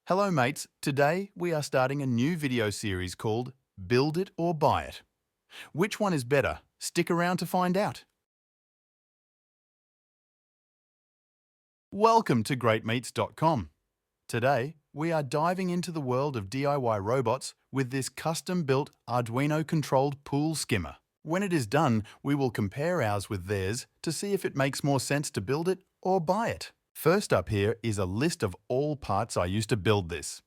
Hello mates, today we are starting a new video series called Build It or Buy It. Which one is better? Stick around to find out. Welcome to greatmeats.com. Today we are diving into the world of DIY robots with this custom-built Arduino-controlled pool skimmer. When it is done, we will compare ours with theirs to see if it makes more sense to build it or buy it. First up here is a list of all parts I used to build this.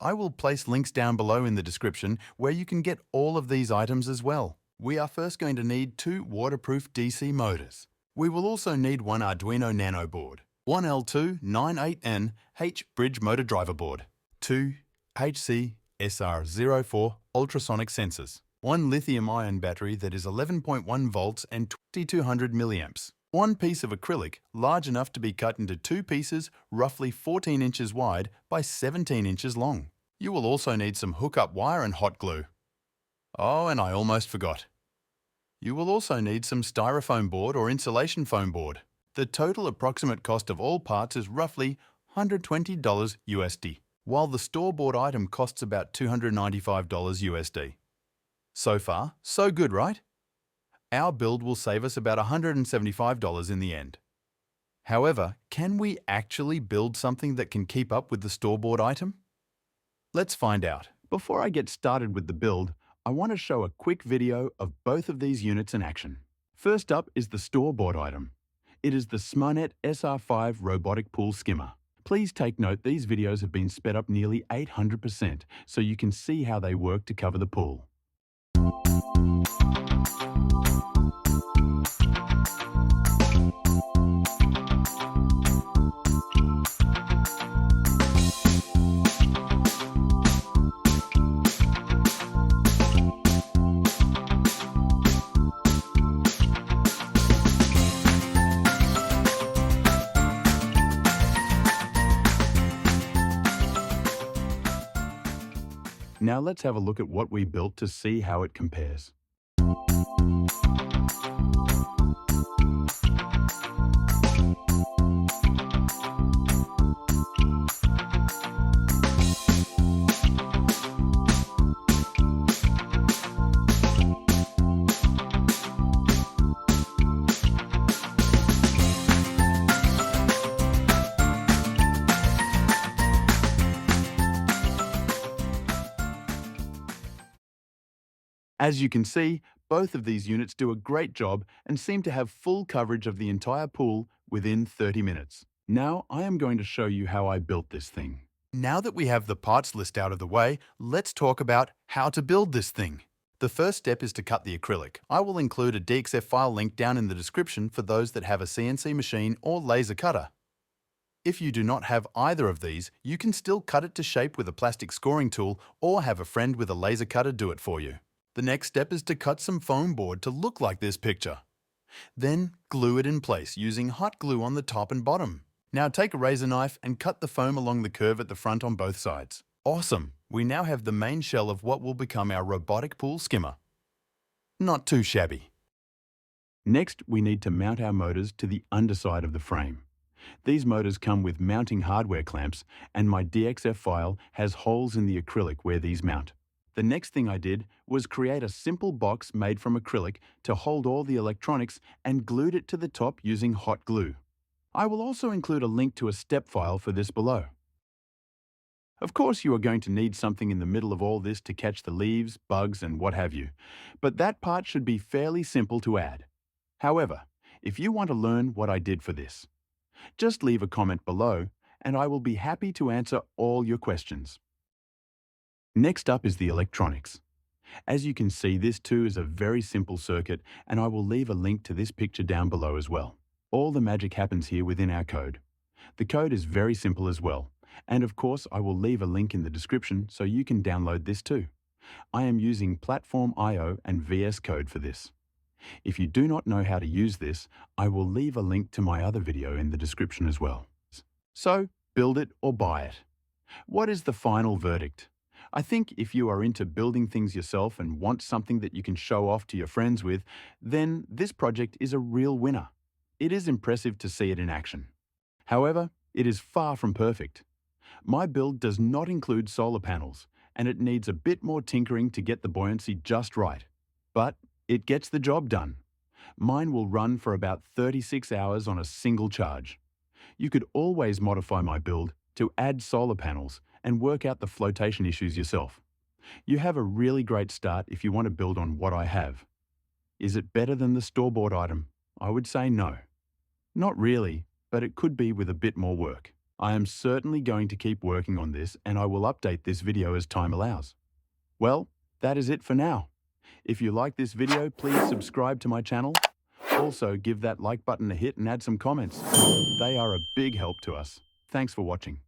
I will place links down below in the description where you can get all of these items as well. We are first going to need 2 waterproof DC motors. We will also need one Arduino Nano board, one L298N H bridge motor driver board, 2 HC SR5 ultrasonic sensors, one lithium-ion battery that is 11.1 volts and 2200 milliamps, one piece of acrylic large enough to be cut into 2 pieces roughly 14 inches wide by 17 inches long. You will also need some hookup wire and hot glue. Oh, and I almost forgot. You will also need some styrofoam board or insulation foam board. The total approximate cost of all parts is roughly $120 USD, while the store-bought item costs about $295 USD. So far, so good, right? Our build will save us about $175 in the end. However, can we actually build something that can keep up with the store-bought item? Let's find out. Before I get started with the build, I want to show a quick video of both of these units in action. First up is the store-bought item. It is the Smonet SR5 robotic pool skimmer. Please take note these videos have been sped up nearly 800% so you can see how they work to cover the pool. Now let's have a look at what we built to see how it compares. As you can see, both of these units do a great job and seem to have full coverage of the entire pool within 30 minutes. Now I am going to show you how I built this thing. Now that we have the parts list out of the way, let's talk about how to build this thing. The first step is to cut the acrylic. I will include a DXF file link down in the description for those that have a CNC machine or laser cutter. If you do not have either of these, you can still cut it to shape with a plastic scoring tool or have a friend with a laser cutter do it for you. The next step is to cut some foam board to look like this picture. Then glue it in place using hot glue on the top and bottom. Now take a razor knife and cut the foam along the curve at the front on both sides. Awesome! We now have the main shell of what will become our robotic pool skimmer. Not too shabby. Next, we need to mount our motors to the underside of the frame. These motors come with mounting hardware clamps, and my DXF file has holes in the acrylic where these mount. The next thing I did was create a simple box made from acrylic to hold all the electronics and glued it to the top using hot glue. I will also include a link to a step file for this below. Of course, you are going to need something in the middle of all this to catch the leaves, bugs, and what have you, but that part should be fairly simple to add. However, if you want to learn what I did for this, just leave a comment below and I will be happy to answer all your questions. Next up is the electronics. As you can see, this too is a very simple circuit, and I will leave a link to this picture down below as well. All the magic happens here within our code. The code is very simple as well, and of course I will leave a link in the description so you can download this too. I am using Platform IO and VS Code for this. If you do not know how to use this, I will leave a link to my other video in the description as well. So, build it or buy it. What is the final verdict? I think if you are into building things yourself and want something that you can show off to your friends with, then this project is a real winner. It is impressive to see it in action. However, it is far from perfect. My build does not include solar panels, and it needs a bit more tinkering to get the buoyancy just right. But it gets the job done. Mine will run for about 36 hours on a single charge. You could always modify my build to add solar panels and work out the flotation issues yourself. You have a really great start if you want to build on what I have. Is it better than the store-bought item? I would say no. Not really, but it could be with a bit more work. I am certainly going to keep working on this, and I will update this video as time allows. Well, that is it for now. If you like this video, please subscribe to my channel. Also, give that like button a hit and add some comments. They are a big help to us. Thanks for watching.